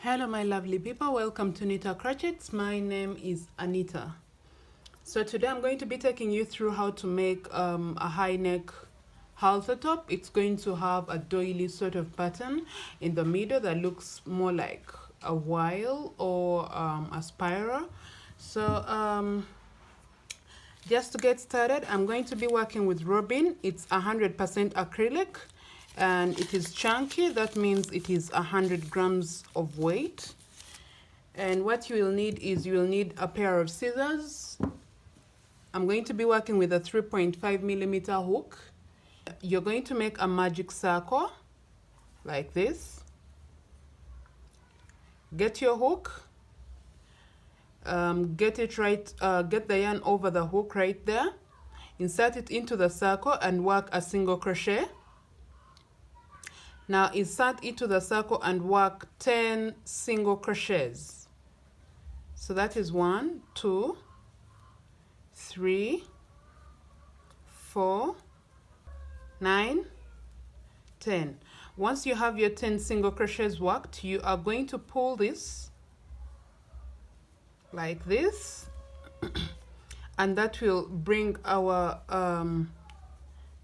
Hello my lovely people, welcome to Anita Crochets. My name is Anita. So today I'm going to be taking you through how to make a high neck halter top. It's going to have a doily sort of pattern in the middle that looks more like a wile or a spiral. So just to get started, I'm going to be working with robin. It's 100% acrylic and it is chunky. That means it is 100 grams of weight. And what you will need is you will need a pair of scissors. I'm going to be working with a 3.5 millimeter hook. You're going to make a magic circle like this. Get your hook. Get it right, get the yarn over the hook right there. Insert it into the circle and work a single crochet. Now insert into the circle and work 10 single crochets. So that is 1, 2, 3, 4, 9, 10. Once you have your 10 single crochets worked, you are going to pull this like this and that will bring our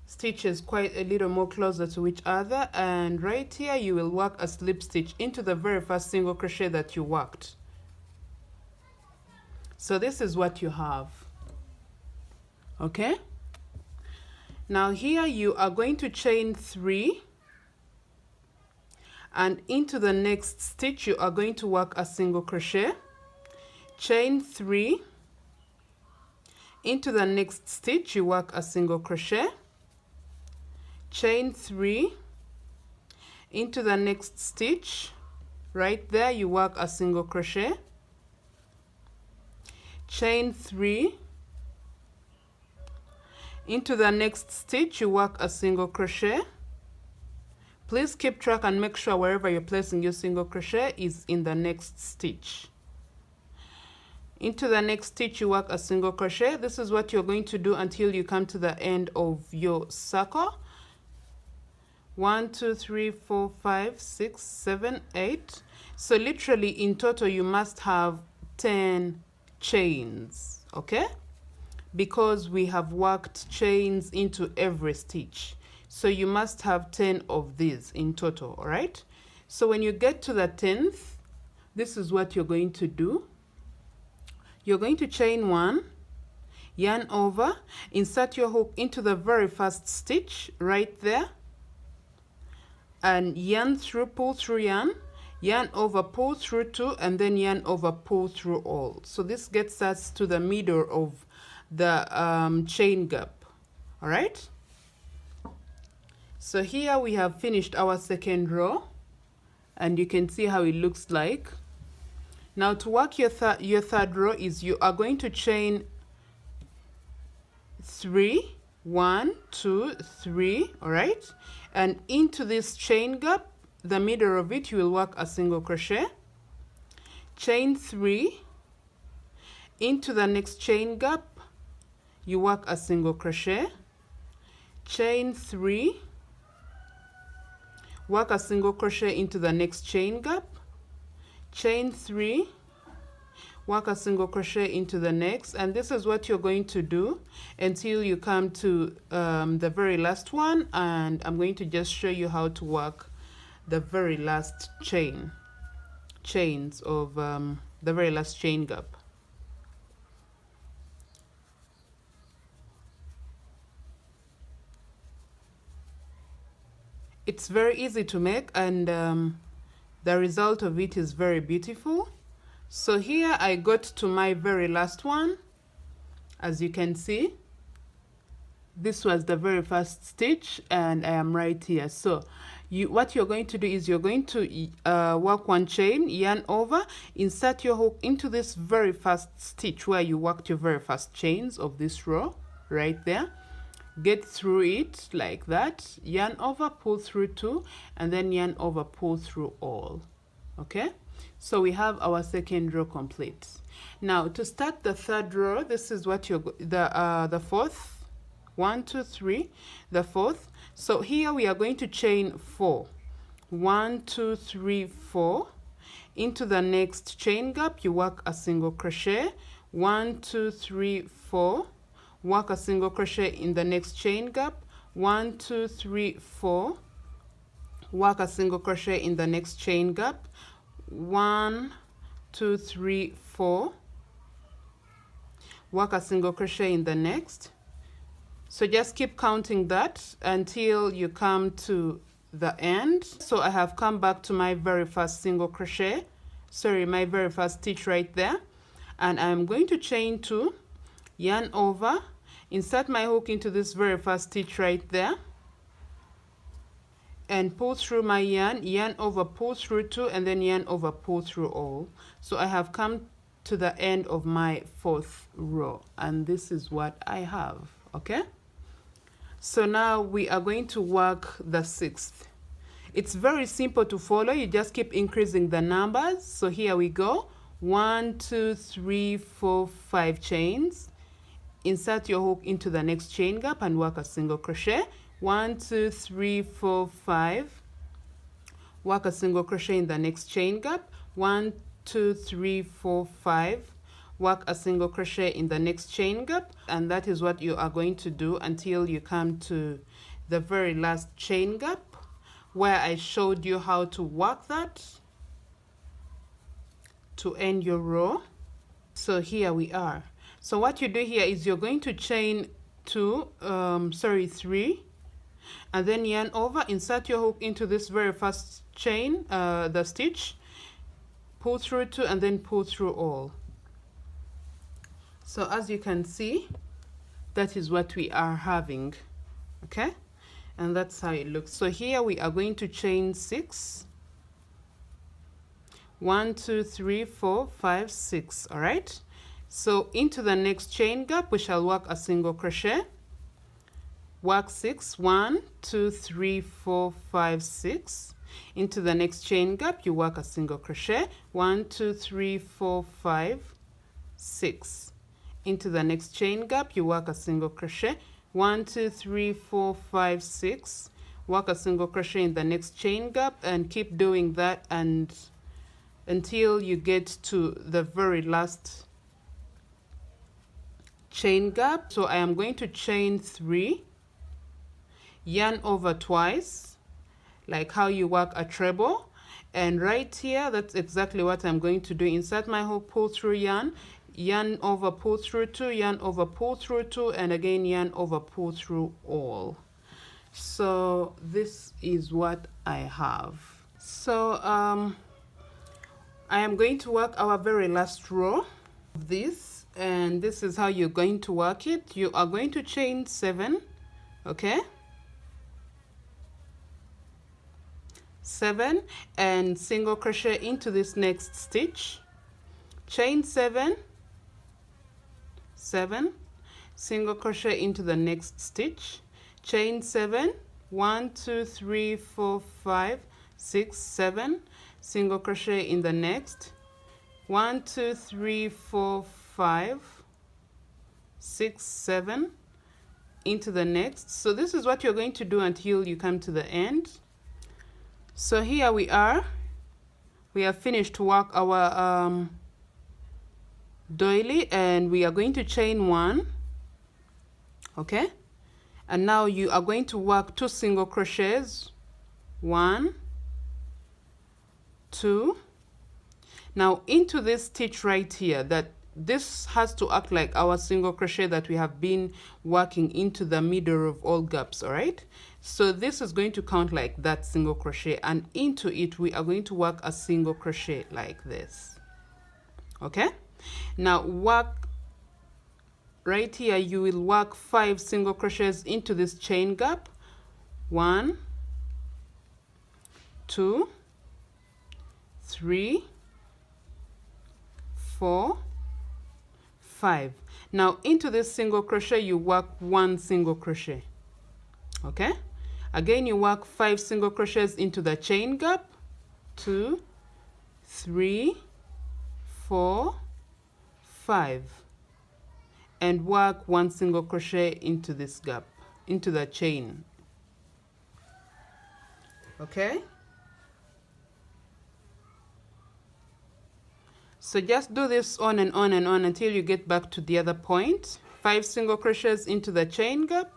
stitches quite a little more closer to each other, and right here you will work a slip stitch into the very first single crochet that you worked. So this is what you have. Okay, now here you are going to chain 3 and into the next stitch you are going to work a single crochet, chain 3, into the next stitch you work a single crochet, chain 3, into the next stitch right there you work a single crochet, chain 3, into the next stitch you work a single crochet. Please keep track and make sure wherever you're placing your single crochet is in the next stitch. Into the next stitch you work a single crochet. This is what you're going to do until you come to the end of your circle. 1, 2, 3, 4, 5, 6, 7, 8. So literally in total you must have 10 chains, okay? Because we have worked chains into every stitch. So you must have 10 of these in total, all right? So when you get to the 10th, this is what you're going to do. You're going to chain 1, yarn over, insert your hook into the very first stitch right there, and yarn through, pull through yarn, yarn over, pull through 2, and then yarn over, pull through all. So this gets us to the middle of the chain gap. All right, so here we have finished our second row and you can see how it looks like. Now to work your third row is you are going to chain 3, 1, 2, 3, all right, and into this chain gap, the middle of it, you will work a single crochet, chain 3, into the next chain gap, you work a single crochet, chain 3, work a single crochet into the next chain gap, chain 3, work a single crochet into the next, and this is what you're going to do until you come to the very last one, and I'm going to just show you how to work the very last chains of the very last chain gap. It's very easy to make and the result of it is very beautiful. So here I got to my very last one. As you can see, this was the very first stitch and I am right here. So what you're going to do is you're going to work 1 chain, yarn over, insert your hook into this very first stitch where you worked your very first chains of this row right there. Get through it like that, yarn over, pull through 2, and then yarn over, pull through all. Okay, so we have our second row complete. Now to start the third row, this is what you're the fourth, 1, 2, 3, the fourth. So here we are going to chain 4, 1, 2, 3, 4, Into the next chain gap, you work a single crochet. 1, 2, 3, 4. Work a single crochet in the next chain gap. 1, 2, 3, 4. Work a single crochet in the next chain gap. 1, 2, 3, 4. Work a single crochet in the next. So just keep counting that until you come to the end. So I have come back to my very first single crochet, sorry, my very first stitch right there, and I'm going to chain 2, yarn over, insert my hook into this very first stitch right there, and pull through my yarn over, pull through 2, and then yarn over, pull through all. So I have come to the end of my 4th row, and this is what I have. Okay, so now we are going to work the 6th. It's very simple to follow. You just keep increasing the numbers. So here we go. 1, 2, 3, 4, 5 chains. Insert your hook into the next chain gap and work a single crochet. 1, 2, 3, 4, 5. Work a single crochet in the next chain gap. 1, 2, 3, 4, 5. Work a single crochet in the next chain gap, and that is what you are going to do until you come to the very last chain gap where I showed you how to work that to end your row. So here we are. So what you do here is you're going to chain 3, and then yarn over, insert your hook into this very first chain, the stitch, pull through 2, and then pull through all. So as you can see, that is what we are having. Okay, and that's how it looks. So here we are going to chain 6. 1, 2, 3, 4, 5, 6. All right, so into the next chain gap we shall work a single crochet. Work 6. 1, 2, 3, 4, 5, 6. Into the next chain gap you work a single crochet. 1, 2, 3, 4, 5, 6. Into the next chain gap you work a single crochet. 1, 2, 3, 4, 5, 6. Work a single crochet in the next chain gap, and keep doing that and until you get to the very last chain gap. So I am going to chain 3, yarn over twice, like how you work a treble, and right here that's exactly what I'm going to do. Insert my hook, pull through yarn, yarn over, pull through 2, yarn over, pull through 2, and again yarn over, pull through all. So this is what I have. So I am going to work our very last row of this, and this is how you're going to work it. You are going to chain 7, okay, 7, and single crochet into this next stitch, chain 7, 7, single crochet into the next stitch, chain 7, 1, 2, 3, 4, 5, 6, 7, single crochet in the next, 1, 2, 3, 4, 5, 6, 7, into the next. So this is what you're going to do until you come to the end. So here we are. We have finished to work our doily, and we are going to chain 1, okay, and now you are going to work 2 single crochets. 1, 2. Now into this stitch right here, that this has to act like our single crochet that we have been working into the middle of all gaps. All right, so this is going to count like that single crochet, and into it we are going to work a single crochet like this. Okay, now work right here. You will work 5 single crochets into this chain gap. 1, 2, 3, 4, 5. Now into this single crochet you work 1 single crochet. Okay, again you work 5 single crochets into the chain gap. 2, 3, 4, 5, and work 1 single crochet into this gap, into the chain. Okay, So just do this on and on and on until you get back to the other point. 5 single crochets into the chain gap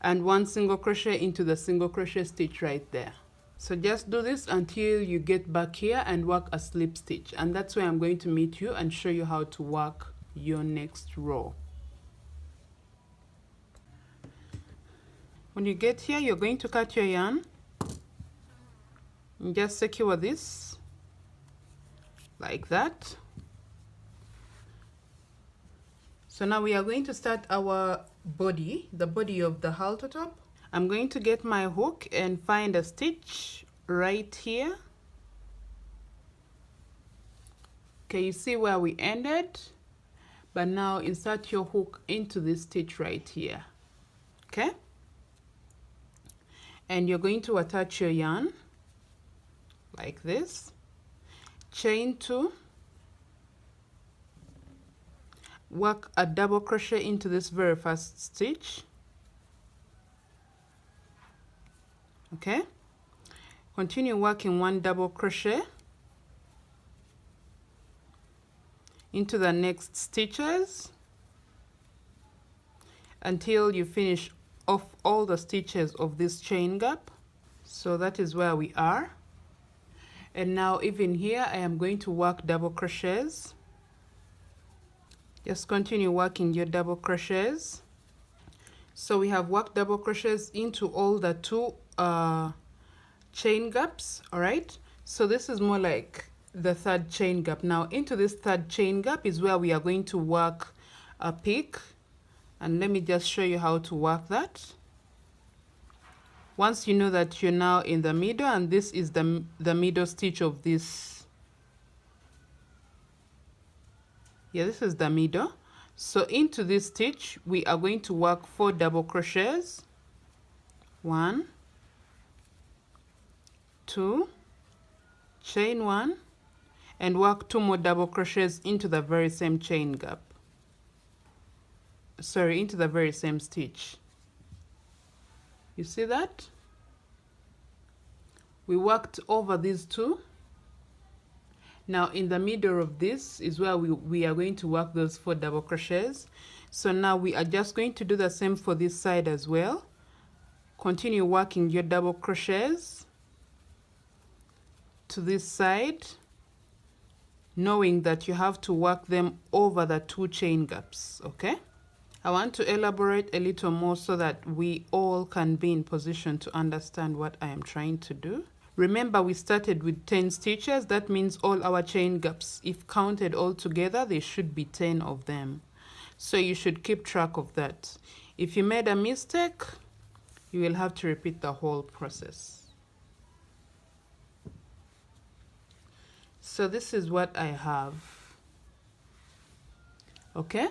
and 1 single crochet into the single crochet stitch right there. So just do this until you get back here and work a slip stitch, and that's where I'm going to meet you and show you how to work your next row. When you get here, you're going to cut your yarn and just secure this like that. So now we are going to start our body, the body of the halter top. I'm going to get my hook and find a stitch right here. Okay, you see where we ended, but now insert your hook into this stitch right here. Okay, and you're going to attach your yarn like this, chain 2, work a double crochet into this very first stitch. Okay, continue working 1 double crochet into the next stitches until you finish off all the stitches of this chain gap. So that is where we are. And now even here I am going to work double crochets. Just continue working your double crochets. So we have worked double crochets into all the 2 chain gaps. All right, so this is more like the 3rd chain gap. Now into this 3rd chain gap is where we are going to work a peak, and let me just show you how to work that. Once you know that you're now in the middle, and this is the middle stitch of this, yeah, this is the middle. So into this stitch we are going to work 4 double crochets, 1, 2, chain 1, and work 2 more double crochets into the very same chain gap, sorry, into the very same stitch. You see that? We worked over these 2. Now in the middle of this is where we are going to work those 4 double crochets. So now we are just going to do the same for this side as well. Continue working your double crochets to this side, knowing that you have to work them over the 2 chain gaps. Okay, I want to elaborate a little more so that we all can be in position to understand what I am trying to do. Remember, we started with 10 stitches. That means all our chain gaps, if counted all together, there should be 10 of them. So you should keep track of that. If you made a mistake, you will have to repeat the whole process. So this is what I have. Okay,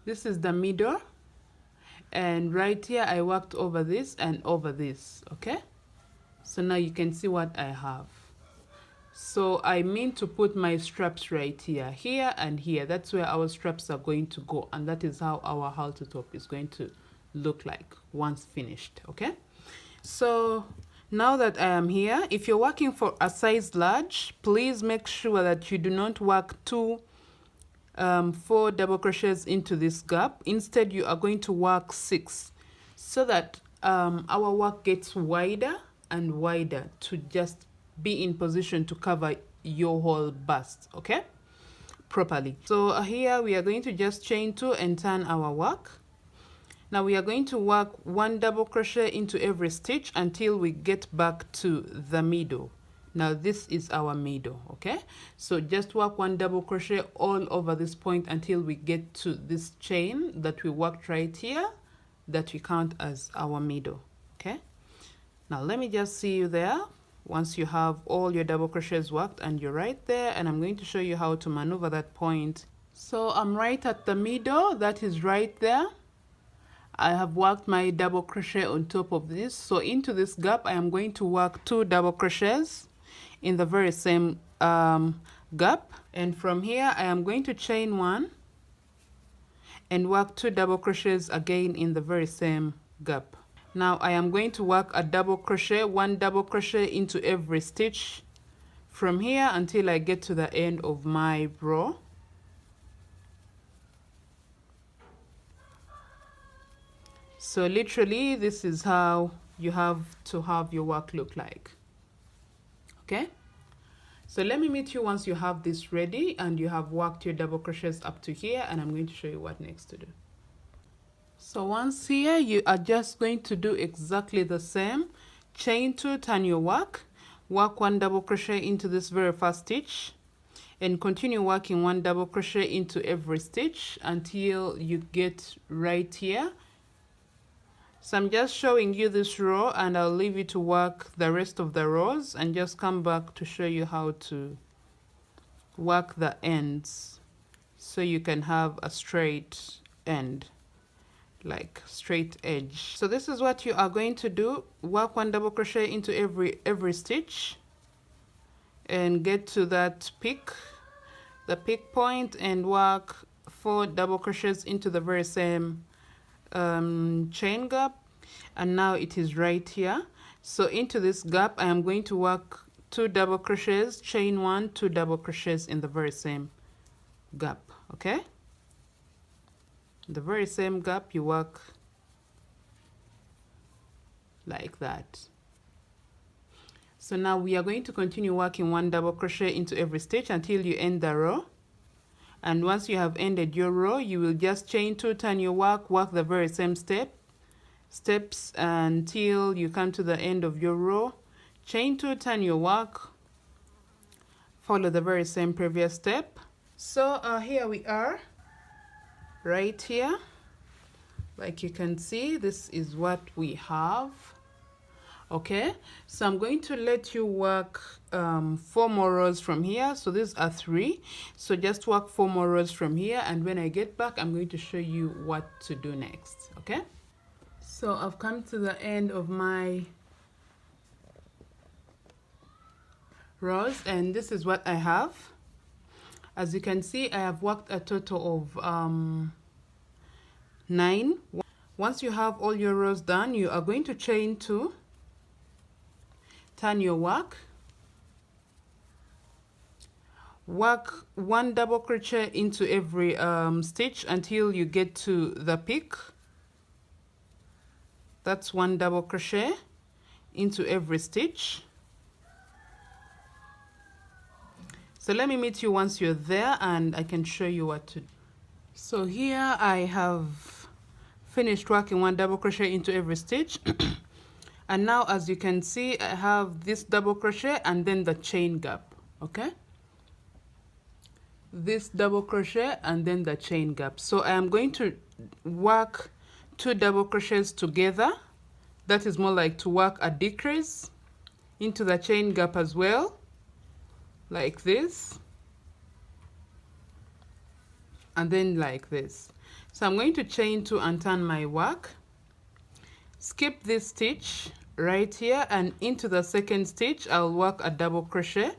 this is the middle, and right here I worked over this and over this. Okay, so now you can see what I have. So I mean to put my straps right here, here and here. That's where our straps are going to go, and that is how our halter top is going to look like once finished. Okay, so now that I am here, if you're working for a size large, please make sure that you do not work 4 double crochets into this gap. Instead, you are going to work 6 so that our work gets wider and wider to just be in position to cover your whole bust, okay, properly. So here we are going to just chain 2 and turn our work. Now we are going to work 1 double crochet into every stitch until we get back to the middle. Now this is our middle. Okay, so just work 1 double crochet all over this point until we get to this chain that we worked right here, that we count as our middle. Okay, now let me just see you there once you have all your double crochets worked and you're right there, and I'm going to show you how to maneuver that point. So I'm right at the middle, that is right there. I have worked my double crochet on top of this. So into this gap I am going to work 2 double crochets in the very same gap, and from here I am going to chain 1 and work 2 double crochets again in the very same gap. Now I am going to work a double crochet, 1 double crochet into every stitch from here until I get to the end of my row. So literally this is how you have to have your work look like. Okay, so let me meet you once you have this ready and you have worked your double crochets up to here, and I'm going to show you what next to do. So once here, you are just going to do exactly the same. Chain 2, turn your work 1 double crochet into this very first stitch, and continue working 1 double crochet into every stitch until you get right here. So I'm just showing you this row, and I'll leave you to work the rest of the rows and just come back to show you how to work the ends so you can have a straight end, like straight edge. So this is what you are going to do. Work 1 double crochet into every stitch and get to that peak, the peak point, and work 4 double crochets into the very same chain gap, and now it is right here. So into this gap I am going to work 2 double crochets, chain 1, 2 double crochets in the very same gap. Okay, the very same gap you work like that. So now we are going to continue working 1 double crochet into every stitch until you end the row. And once you have ended your row, you will just chain 2, turn your work the very same steps until you come to the end of your row. Chain 2, turn your work, follow the very same previous step. So here we are, right here. Like you can see, this is what we have. Okay, so I'm going to let you work 4 more rows from here. So these are 3, so just work 4 more rows from here, and when I get back I'm going to show you what to do next. Okay, so I've come to the end of my rows, and this is what I have. As you can see, I have worked a total of 9. Once you have all your rows done, you are going to chain 2, turn your work 1 double crochet into every stitch until you get to the peak. That's 1 double crochet into every stitch. So let me meet you once you're there and I can show you what to do. So here I have finished working 1 double crochet into every stitch. And now, as you can see, I have this double crochet and then the chain gap. Okay, this double crochet and then the chain gap. So I am going to work 2 double crochets together. That is more like to work a decrease into the chain gap as well, like this, and then like this. So I'm going to chain 2 and turn my work, skip this stitch right here, and into the second stitch I'll work a double crochet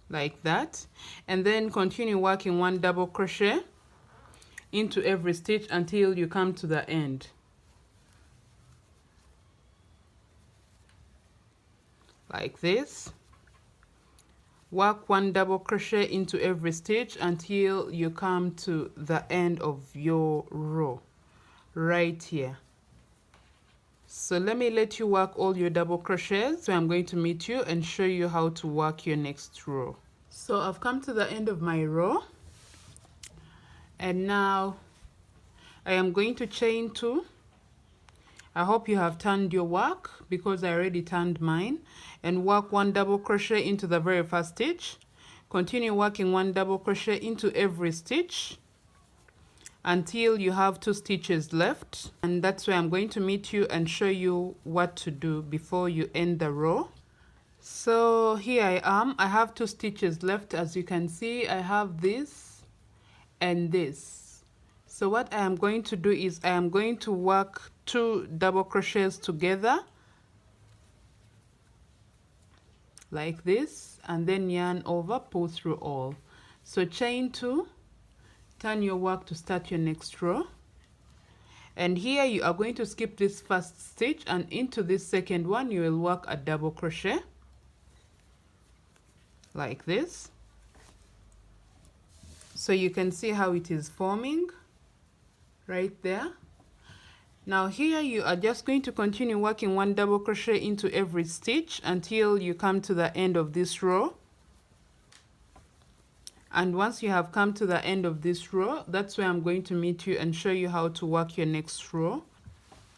like that, and then continue working 1 double crochet into every stitch until you come to the end, like this. Work 1 double crochet into every stitch until you come to the end of your row right here. So let me let you work all your double crochets. So I'm going to meet you and show you how to work your next row. So I've come to the end of my row, and now I am going to chain 2. I hope you have turned your work because I already turned mine, and work 1 double crochet into the very first stitch. Continue working 1 double crochet into every stitch until you have 2 stitches left, and that's where I'm going to meet you and show you what to do before you end the row. So here I am, I have 2 stitches left. As you can see, I have this and this. So what I am going to do is I am going to work 2 double crochets together like this, and then yarn over, pull through all. So chain 2, turn your work to start your next row, and here you are going to skip this first stitch, and into this second one you will work a double crochet like this. So you can see how it is forming right there. Now here you are just going to continue working 1 double crochet into every stitch until you come to the end of this row. And once you have come to the end of this row, that's where I'm going to meet you and show you how to work your next row.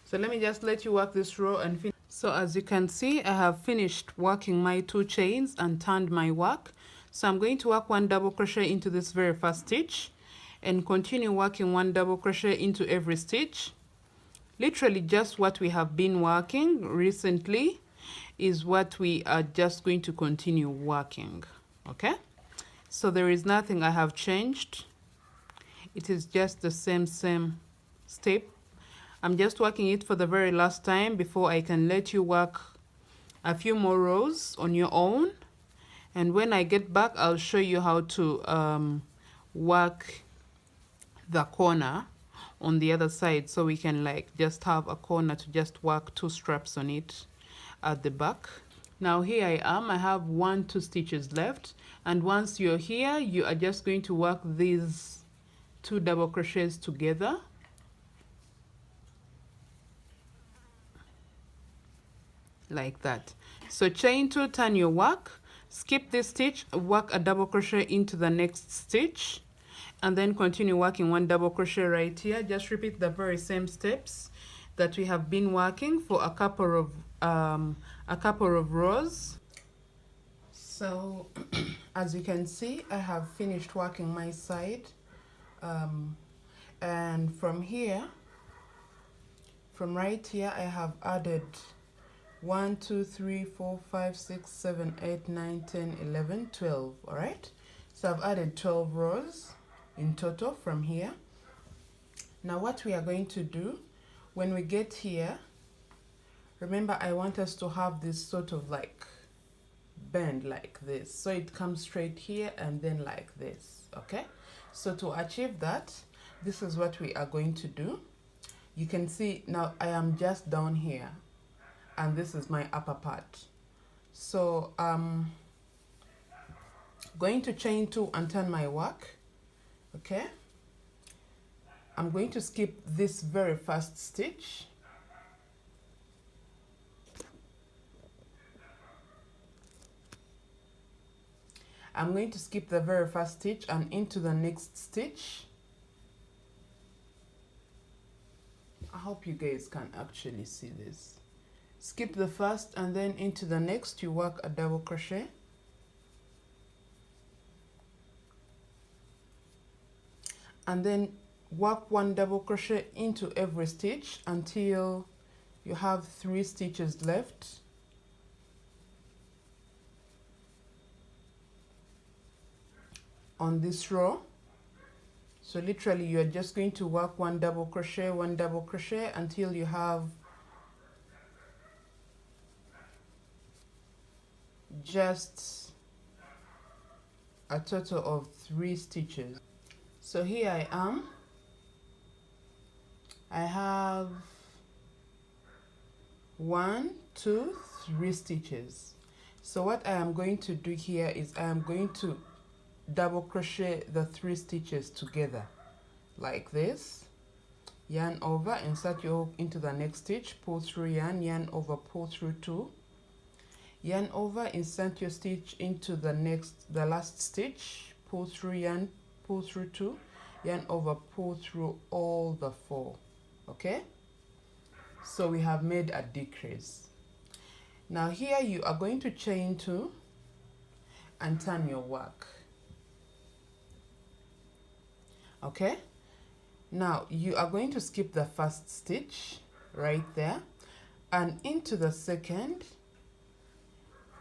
So let me just let you work this row and finish. So as you can see, I have finished working my 2 chains and turned my work. So I'm going to work 1 double crochet into this very first stitch and continue working 1 double crochet into every stitch. Literally just what we have been working recently is what we are just going to continue working. Okay? So there is nothing I have changed. It is just the same step. I'm just working it for the very last time before I can let you work a few more rows on your own. And when I get back, I'll show you how to work the corner on the other side, so we can like just have a corner to just work 2 straps on it at the back. Now here I am, I have 2 stitches left, and once you're here, you are just going to work these 2 double crochets together. Like that. So chain 2, turn your work, skip this stitch, work a double crochet into the next stitch, and then continue working 1 double crochet right here. Just repeat the very same steps that we have been working for a couple of rows. So as you can see, I have finished working my side, and from here, from right here, I have added 1 2 3 4 5 6 7 8 9 10 11 12. All right, so I've added 12 rows in total from here. Now what we are going to do when we get here, remember I want us to have this sort of like bend like this, so it comes straight here and then like this. Okay, so to achieve that, this is what we are going to do. You can see now I am just down here and this is my upper part. So I'm going to chain 2 and turn my work. Okay, I'm going to skip this very first stitch. I'm going to skip the very first stitch and into the next stitch. I hope you guys can actually see this. Skip the first and then into the next, you work a double crochet. And then work 1 double crochet into every stitch until you have 3 stitches left. On this row. So literally you're just going to work 1 double crochet, 1 double crochet until you have just a total of 3 stitches. So here I am. I have 1 2 3 stitches. So what I am going to do here is I am going to double crochet the 3 stitches together like this. Yarn over, insert your hook into the next stitch, pull through yarn, yarn over, pull through 2, yarn over, insert your stitch into the last stitch, pull through yarn, pull through 2, yarn over, pull through all the 4. Okay, so we have made a decrease. Now here you are going to chain 2 and turn your work. Okay, now you are going to skip the first stitch right there, and into the second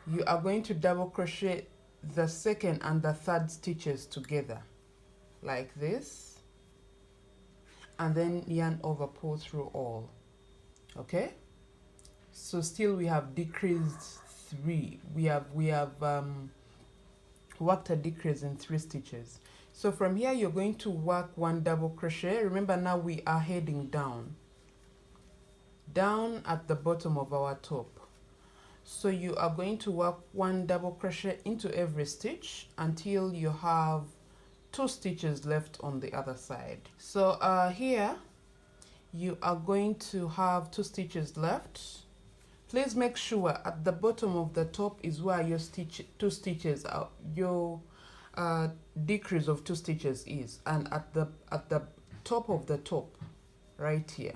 you are going to double crochet the second and the third stitches together like this, and then yarn over, pull through all. Okay, so still we have decreased 3. We have worked a decrease in 3 stitches. So from here you're going to work 1 double crochet. Remember now we are heading down at the bottom of our top. So you are going to work 1 double crochet into every stitch until you have 2 stitches left on the other side. So here you are going to have 2 stitches left. Please make sure at the bottom of the top is where your 2 stitches are, your decrease of 2 stitches is, and at the top of the top right here,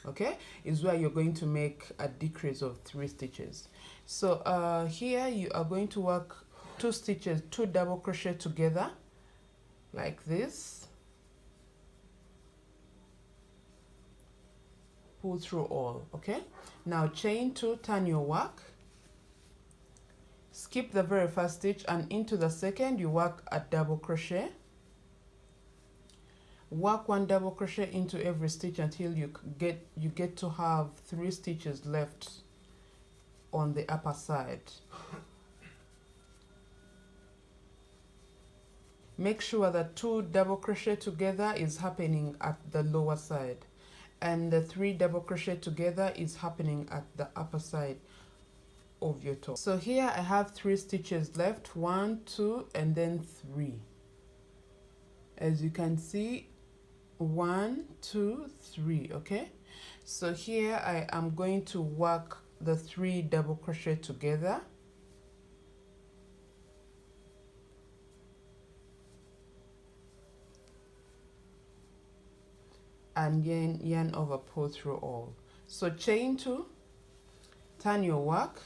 okay, is where you're going to make a decrease of 3 stitches. So here you are going to work 2 stitches, 2 double crochet together like this, pull through all. Okay, now chain 2, turn your work, skip the very first stitch, and into the second you work a double crochet. Work 1 double crochet into every stitch until you get to have 3 stitches left on the upper side. Make sure that 2 double crochet together is happening at the lower side, and the 3 double crochet together is happening at the upper side of your top. So here I have 3 stitches left, 1, 2, and then 3. As you can see, 1, 2, 3. Okay, so here I am going to work the 3 double crochet together, and then yarn over, pull through all. So chain 2, turn your work,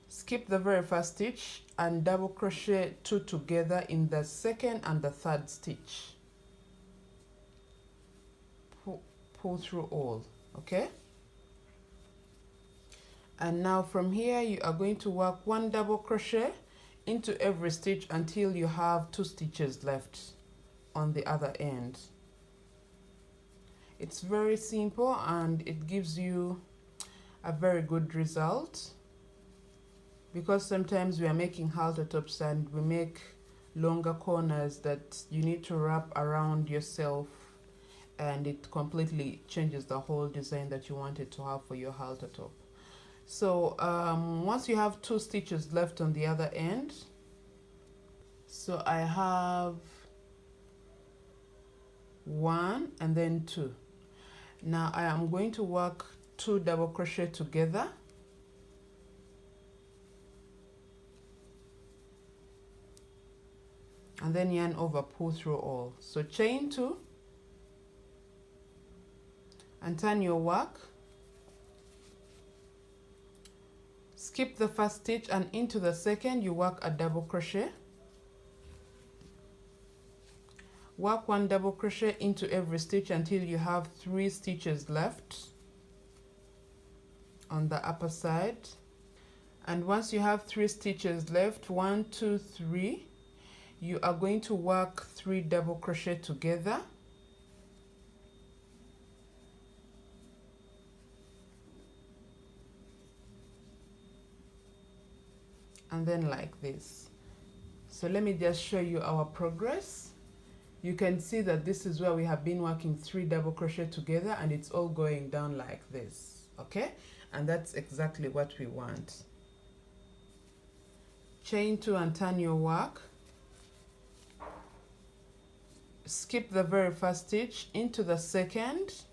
skip the very first stitch, and double crochet 2 together in the second and the third stitch. Pull through all. Okay, and now from here you are going to work 1 double crochet into every stitch until you have 2 stitches left on the other end. It's very simple and it gives you a very good result, because sometimes we are making halter tops and we make longer corners that you need to wrap around yourself, and it completely changes the whole design that you wanted to have for your halter top. So once you have 2 stitches left on the other end, so I have 1 and then 2. Now I am going to work 2 double crochet together, and then yarn over, pull through all. So chain 2 and turn your work, skip the first stitch, and into the second you work a double crochet. Work 1 double crochet into every stitch until you have 3 stitches left on the upper side. And once you have 3 stitches left, 1, 2, 3, you are going to work 3 double crochet together, and then like this. So let me just show you our progress. You can see that this is where we have been working 3 double crochet together, and it's all going down like this. Okay, and that's exactly what we want. Chain 2 and turn your work, skip the very first stitch, into the second,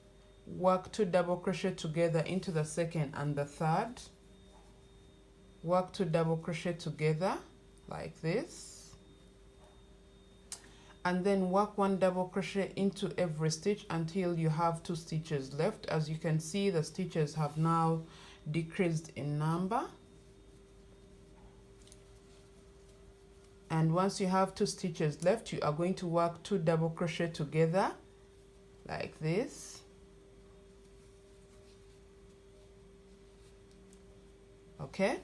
work 2 double crochet together into the second and the third, work 2 double crochet together like this, and then work 1 double crochet into every stitch until you have 2 stitches left. As you can see, the stitches have now decreased in number, and once you have 2 stitches left, you are going to work 2 double crochet together like this, okay,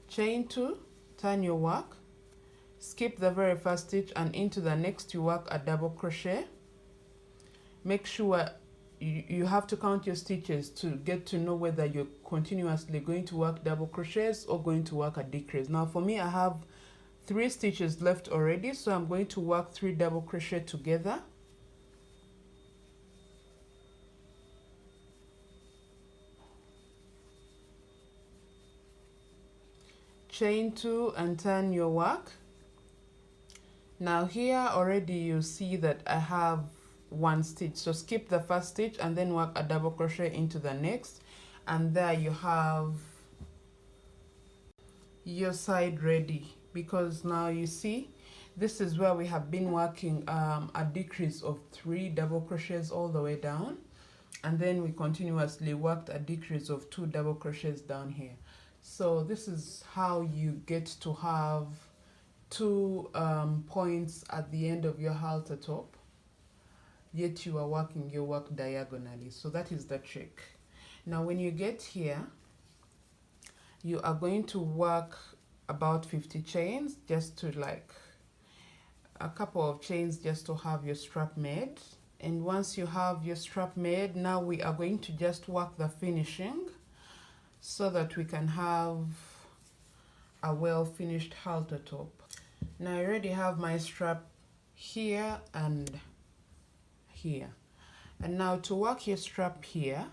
chain 2, turn your work, skip the very first stitch, and into the next you work a double crochet. Make sure you have to count your stitches to get to know whether you're continuously going to work double crochets or going to work a decrease. Now for me, I have 3 stitches left already, so I'm going to work 3 double crochet together, chain 2 and turn your work. Now here already you see that I have one stitch, so skip the first stitch and then work a double crochet into the next, and there you have your side ready. Because now you see this is where we have been working a decrease of 3 double crochets all the way down, and then we continuously worked a decrease of 2 double crochets down here. So this is how you get to have 2 points at the end of your halter top, yet you are working your work diagonally. So that is the trick. Now when you get here, you are going to work about 50 chains, just to like a couple of chains just to have your strap made. And once you have your strap made, now we are going to just work the finishing so that we can have a well finished halter top. Now I already have my strap here and here. And now to work your strap here,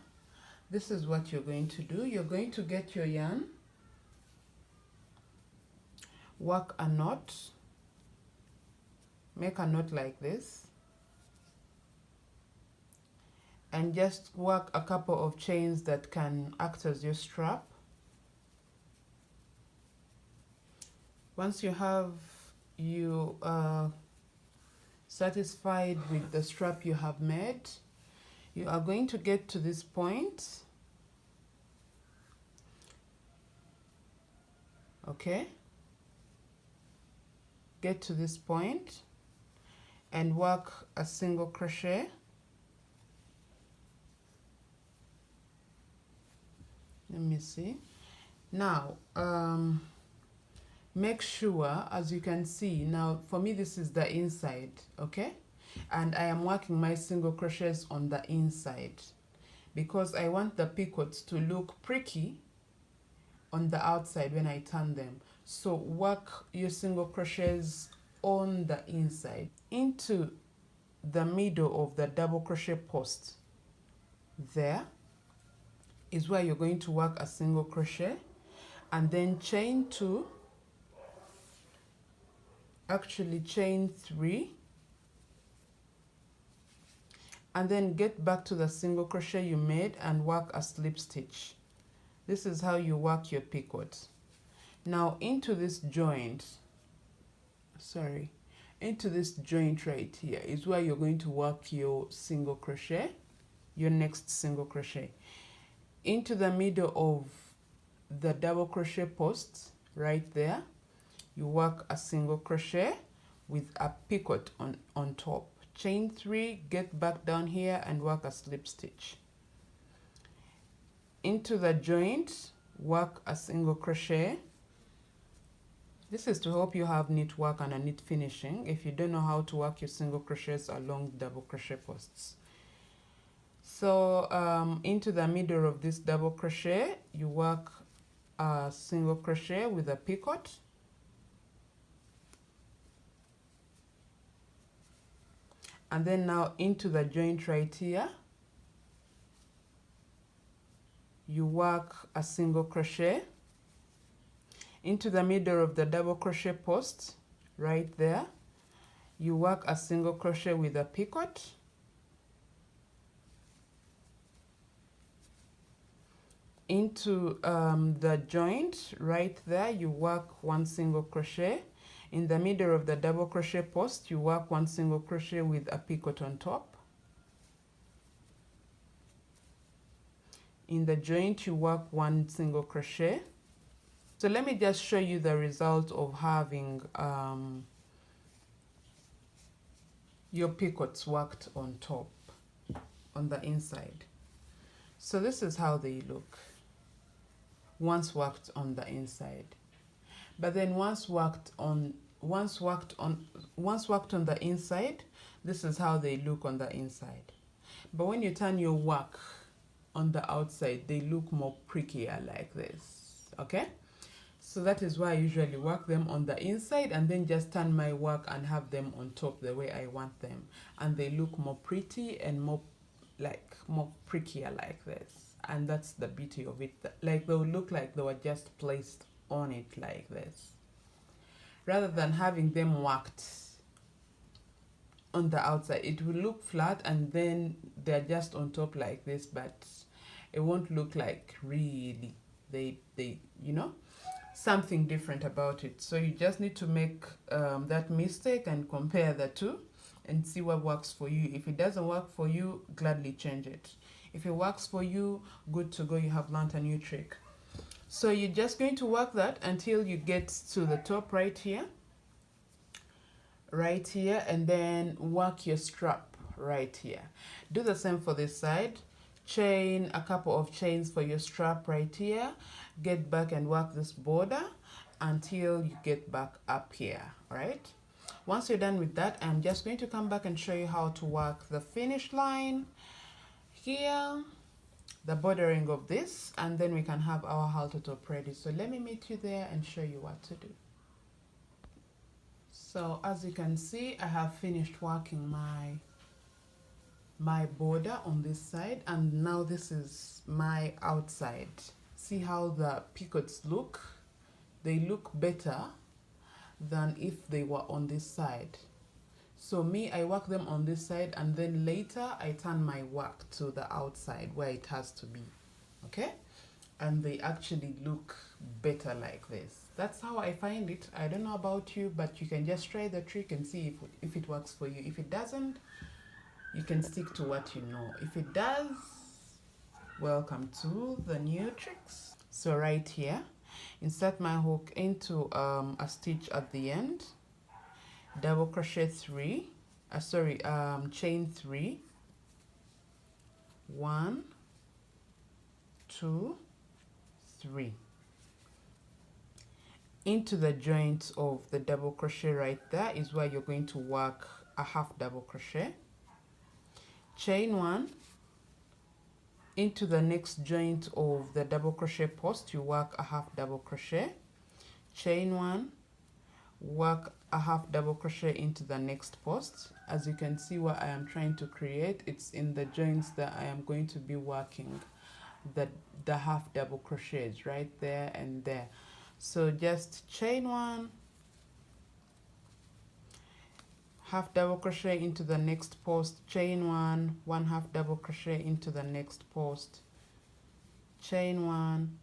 this is what you're going to do. You're going to get your yarn, work a knot, make a knot like this, and just work a couple of chains that can act as your strap. Once you have you satisfied with the strap you have made, you are going to get to this point, okay? Get to this point and work a single crochet. Let me see. Now make sure, as you can see, now for me this is the inside, okay? And I am working my single crochets on the inside because I want the picots to look pricky on the outside when I turn them. So work your single crochets on the inside. Into the middle of the double crochet post, there is where you're going to work a single crochet and then chain 2, actually chain 3, and then get back to the single crochet you made and work a slip stitch. This is how you work your picot. Now into this joint, into this joint right here is where you're going to work your single crochet, your next single crochet. Into the middle of the double crochet post right there, you work a single crochet with a picot on top. Chain 3, get back down here and work a slip stitch. Into the joint, work a single crochet. This is to help you have neat work and a neat finishing if you don't know how to work your single crochets along double crochet posts. So into the middle of this double crochet, you work a single crochet with a picot. And then now into the joint right here, you work a single crochet. Into the middle of the double crochet post right there, you work a single crochet with a picot. Into the joint right there, you work 1 single crochet. In the middle of the double crochet post, you work 1 single crochet with a picot on top. In the joint, you work 1 single crochet. So let me just show you the result of having your picots worked on top, on the inside. So this is how they look once worked on the inside. But then once worked on the inside, this is how they look on the inside. But when you turn your work on the outside, they look more prickier like this, okay? So that is why I usually work them on the inside and then just turn my work and have them on top the way I want them. And they look more pretty and more prickier like this. And that's the beauty of it. Like they will look like they were just placed on it like this, rather than having them worked on the outside. It will look flat and then they're just on top like this, but it won't look like really they you know, something different about it. So you just need to make that mistake and compare the two and see what works for you. If it doesn't work for you, gladly change it. If it works for you, good to go, you have learned a new trick. So you're just going to work that until you get to the top right here, and then work your strap right here. Do the same for this side. Chain a couple of chains for your strap right here. Get back and work this border until you get back up here, right? Once you're done with that, I'm just going to come back and show you how to work the finish line here, the bordering of this, and then we can have our halter top ready. So let me meet you there and show you what to do. So as you can see, I have finished working my border on this side, and now this is my outside. See how the picots look? They look better than if they were on this side. So me, I work them on this side, and then later I turn my work to the outside where it has to be, okay? And they actually look better like this. That's how I find it. I don't know about you, but you can just try the trick and see if it works for you. If it doesn't, you can stick to what you know. If it does, welcome to the new tricks. So right here, insert my hook into a stitch at the end, double crochet 3, chain 3, 1, 2, 3, into the joint of the double crochet right there is where you're going to work a half double crochet, chain 1, into the next joint of the double crochet post you work a half double crochet, chain 1, work a half double crochet into the next post. As you can see, what I am trying to create, it's in the joints that I am going to be working the half double crochets right there and there. So just chain 1, half double crochet into the next post, chain 1, 1 half double crochet into the next post, chain 1.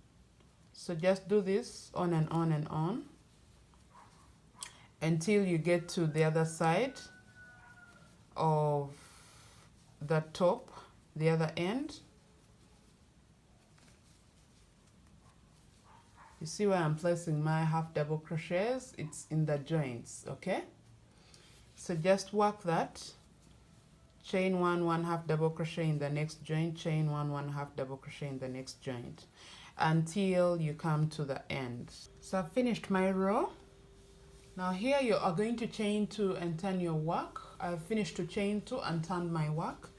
So just do this on and on and on until you get to the other side of the top, the other end. You see where I'm placing my half double crochets? It's in the joints, okay? So just work that. Chain 1, 1 half double crochet in the next joint, chain 1, 1 half double crochet in the next joint until you come to the end. So I've finished my row. Now here you are going to chain 2 and turn your work. I've finished to chain 2 and turn my work.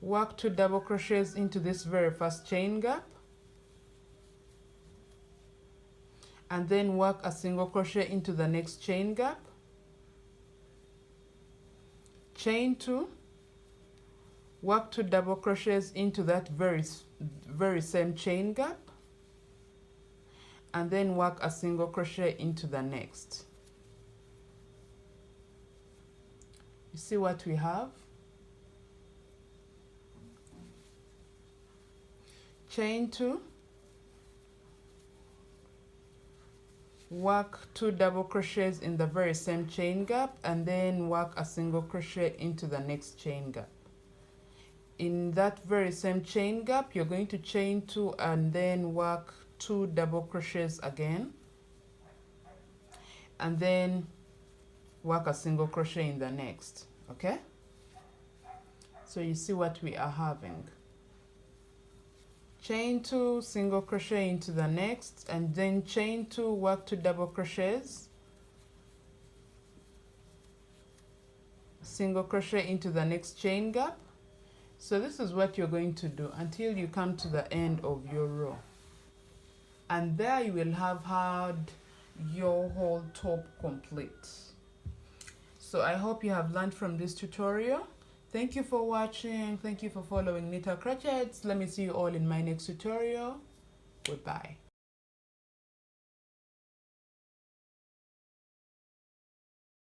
Work 2 double crochets into this very first chain gap, and then work a single crochet into the next chain gap, chain 2, work 2 double crochets into that very same chain gap, and then work a single crochet into the next. You see what we have? Chain 2, work 2 double crochets in the very same chain gap, and then work a single crochet into the next chain gap. In that very same chain gap, you're going to chain 2 and then work 2 double crochets again, and then work a single crochet in the next, okay? So you see what we are having. Chain 2, single crochet into the next, and then chain 2, work 2 double crochets, single crochet into the next chain gap. So this is what you're going to do until you come to the end of your row. And there you will have had your whole top complete. So I hope you have learned from this tutorial. Thank you for watching. Thank you for following Knit Crochets. Let me see you all in my next tutorial. Goodbye.